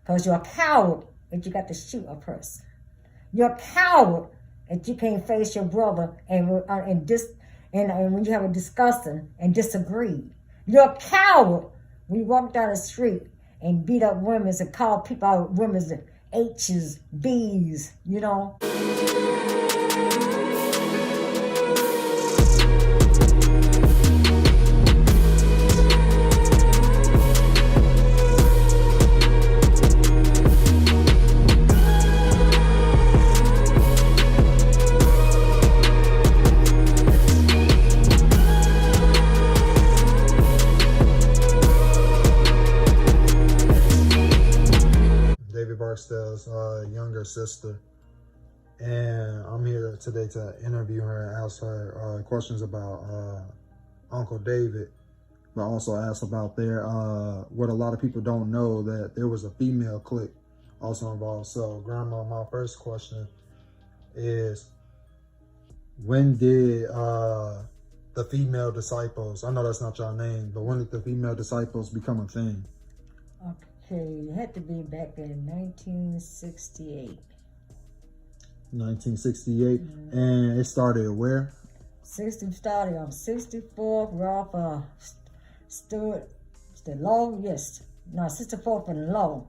Because you're a coward if you got to shoot a person. You're a coward if you can't face your brother and when you have a discussion and disagree. You're a coward when you walk down the street and beat up women and call people out women's H's, B's, you know. David Barksdale's younger sister, and I'm here today to interview her and ask her questions about Uncle David, but also ask about their what a lot of people don't know, that there was a female clique also involved. So Grandma, my first question is, when did the female disciples, I know that's not your name, but when did the female disciples become a thing? Okay, it had to be back in 1968. 1968, and it started where? Started on 64th, Ralph Stewart, the Low, yes. No, 64th and Low.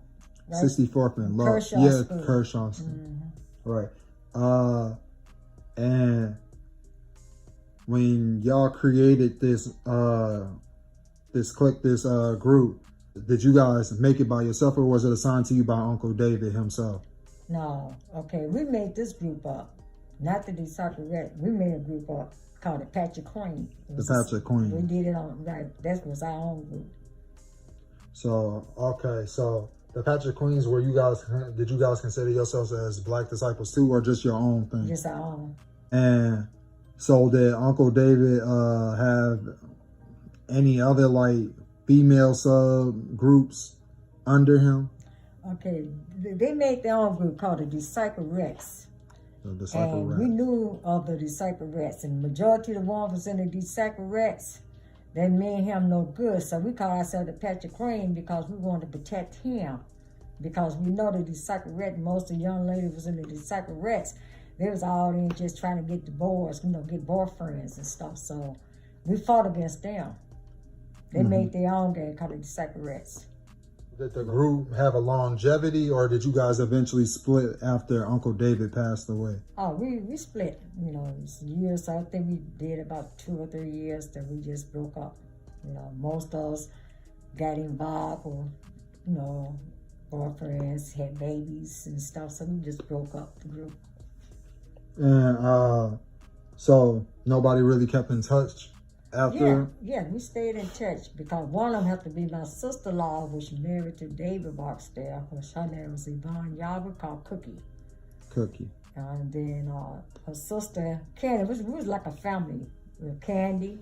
Right? 64th and Low. Kershaw yeah, School. Kershaw School. Right. And when y'all created this this clique, this group, did you guys make it by yourself, or was it assigned to you by Uncle David himself? No. Okay, we made this group up. Not the Disciple. We made a group up called the Patrick Queen. The Patrick Queen. We did it on, right, that was our own group. So, okay, so the Patrick Queens, did you guys consider yourselves as Black disciples too, or just your own thing? Just our own. And so did Uncle David have any other like female sub groups under him? Okay, they made their own group called the Disciple Rex. The Disciple Rex. We knew of the Disciple Rex, and the majority of the ones was in the Disciple Rex. They made him no good, so we call ourselves the Patrick Queen because we wanted to protect him. Because we know the Disciple Rex, most of the young ladies was in the Disciple Rex. They was all in just trying to get divorced, get boyfriends and stuff. So we fought against them. They made their own game called the Disciple Rex. Did the group have a longevity, or did you guys eventually split after Uncle David passed away? Oh, we split, years. So I think we did about 2 or 3 years, then we just broke up. Most of us got involved or, boyfriends, had babies and stuff. So we just broke up the group. And so nobody really kept in touch after? Yeah, we stayed in touch because one of them had to be my sister-in-law, which married to David Barksdale, which her name was Yvonne Yarborough, called Cookie. And then her sister, Candy, we was like a family. With Candy,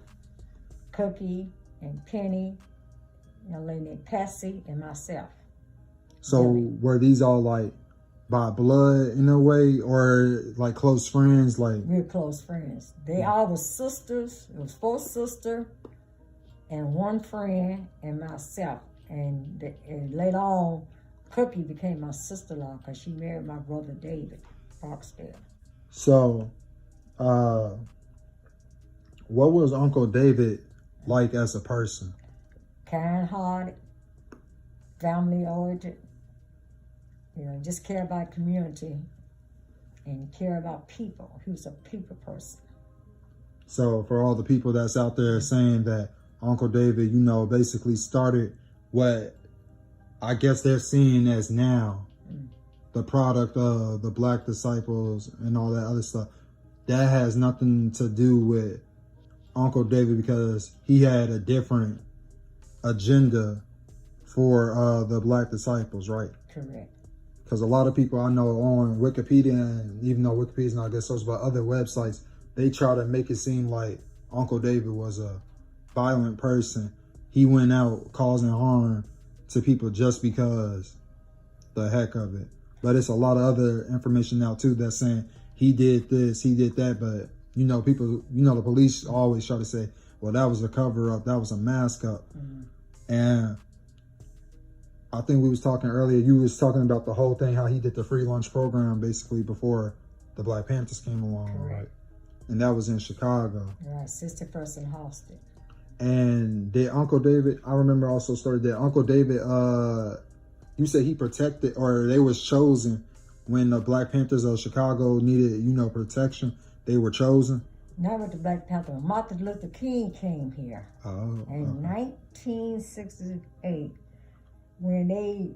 Cookie, and Penny, a lady named Patsy, and myself. So were these all like by blood in a way, or like close friends? Like real close friends. They all were sisters. It was 4 sisters and 1 friend and myself. And later on, Cookie became my sister-in-law because she married my brother David Barksdale. So, what was Uncle David like as a person? Kind-hearted, family-oriented. Just care about community and care about people. He was a people person. So for all the people that's out there saying that Uncle David, basically started what I guess they're seeing as now the product of the Black disciples and all that other stuff, that has nothing to do with Uncle David, because he had a different agenda for the Black disciples, right? Correct. Because a lot of people I know on Wikipedia, and even though Wikipedia's not a good source, but other websites, they try to make it seem like Uncle David was a violent person. He went out causing harm to people just because the heck of it. But it's a lot of other information now too that's saying he did this, he did that. But people, the police always try to say, well, that was a cover up, that was a mask up. And I think we was talking earlier, you was talking about the whole thing, how he did the free lunch program basically before the Black Panthers came along, right? And that was in Chicago. Right, 61st and Halsted. And did Uncle David, I remember also started that Uncle David, you said he protected, or they was chosen when the Black Panthers of Chicago needed, you know, protection. They were chosen. Not with the Black Panther. Martin Luther King came here in 1968 when they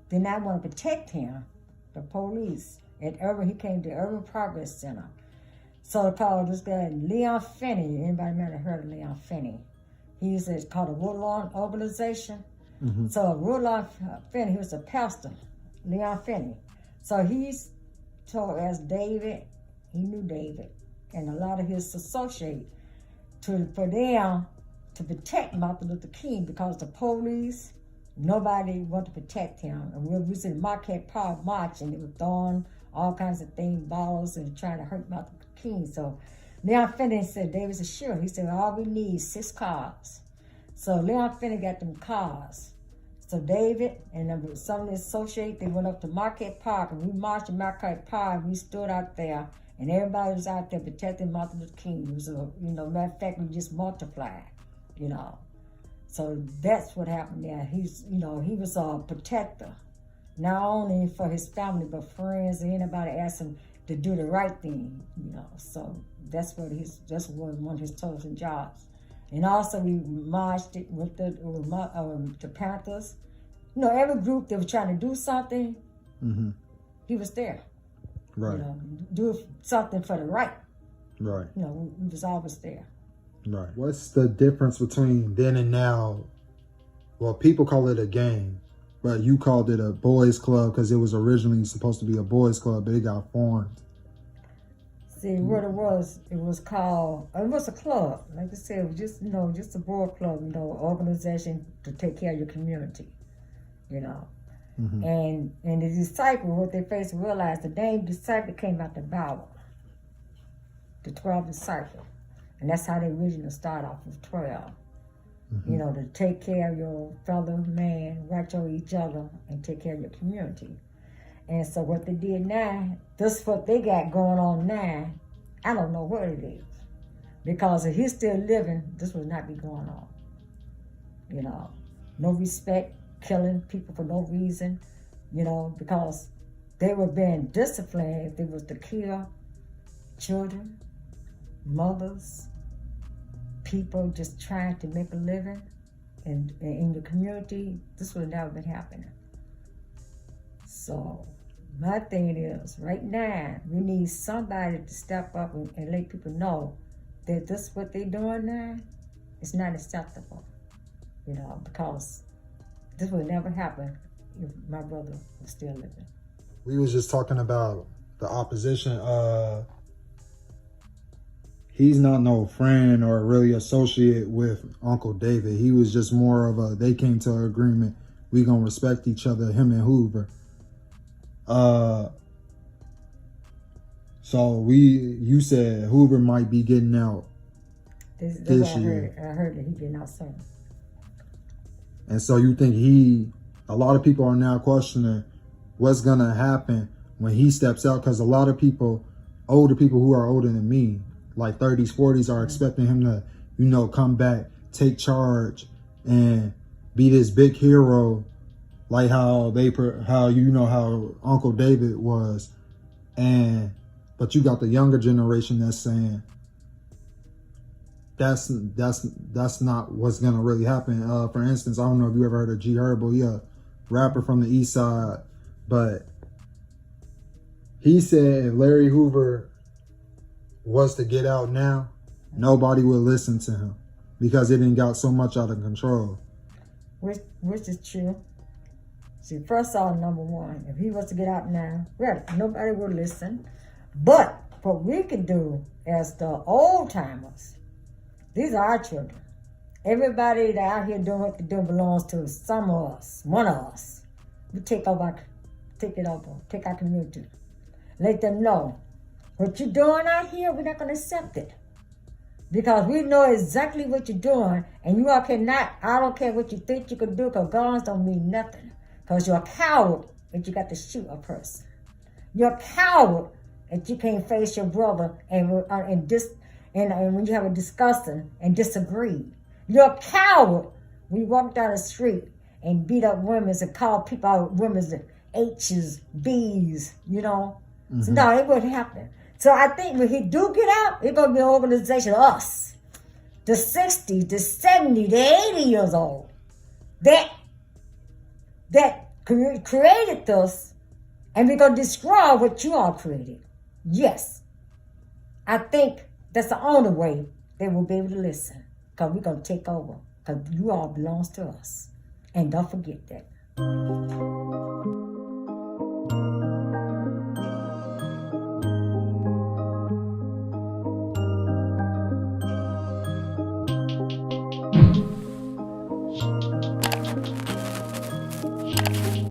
did not want to protect him, the police. He came to Urban Progress Center. So called this guy Leon Finney. Anybody might have heard of Leon Finney? It's called a Woodlawn Organization. Mm-hmm. So Woodlawn Finney, he was a pastor, Leon Finney. So he's told as David, he knew David, and a lot of his associates for them to protect Martin Luther King because the police, nobody wanted to protect him. And we was in Marquette Park marching, they were throwing all kinds of things, balls, and trying to hurt Martin Luther King. So Leon Finney said, David said, sure. He said, all we need is 6 cars. So Leon Finney got them cars. So David and some of the associates, they went up to Marquette Park, and we marched in Marquette Park. We stood out there, and everybody was out there protecting Martin Luther King. It was matter of fact, we just multiplied, So that's what happened there. He was a protector, not only for his family, but friends and anybody asked him to do the right thing, So that's one of his chosen jobs. And also we marched it with the Panthers. Every group that was trying to do something, mm-hmm. he was there. Right. Do something for the right. Right. He was always there. Right. What's the difference between then and now? Well, people call it a gang, but you called it a boys club because it was originally supposed to be a boys club, but it got formed. See, what it was a club. Like I said, it was just a boy club, organization to take care of your community, Mm-hmm. And the disciple, what they first realized, the name disciple came out the Bible, the 12 disciples. And that's how they originally started off with 12. Mm-hmm. To take care of your fellow man, watch over each other, and take care of your community. And so what they did now, this is what they got going on now. I don't know what it is. Because if he's still living, this would not be going on. No respect, killing people for no reason, because they were being disciplined if they was to kill children, mothers, people just trying to make a living. And in the community, this would have never been happening. So my thing is, right now, we need somebody to step up and let people know that this what they're doing now is not acceptable, because this would never happen if my brother was still living. We was just talking about the opposition. He's not no friend or really associate with Uncle David. He was just more of they came to an agreement. We gonna respect each other, him and Hoover. So you said Hoover might be getting out this year. I heard that he getting out soon. And so you think a lot of people are now questioning what's gonna happen when he steps out, because a lot of people, older people who are older than me, like 30s, 40s, are expecting him to, come back, take charge, and be this big hero, like how Uncle David was. But you got the younger generation that's saying that's not what's gonna really happen. For instance, I don't know if you ever heard of G Herbo. He a rapper from the East Side, but he said if Larry Hoover was to get out now, nobody would listen to him because it didn't got so much out of control. Which is true. See, first off, number one, if he was to get out now, well, nobody would listen. But what we can do as the old timers, these are our children. Everybody that out here doing what they do belongs to some of us, one of us. We take our community. Let them know what you're doing out here, we're not going to accept it. Because we know exactly what you're doing, and you all cannot, I don't care what you think you can do, because guns don't mean nothing. Because you're a coward if you got to shoot a person. You're a coward if you can't face your brother and when you have a discussion and disagree. You're a coward when you walk down the street and beat up women and call people out women's H's, B's, you know. So no, it wouldn't happen. So I think when he do get out, it's going to be an organization of us, the 60, the 70, the 80 years old, that created this, and we're going to destroy what you all created. Yes. I think that's the only way they will be able to listen, because we're going to take over, because you all belongs to us. And don't forget that.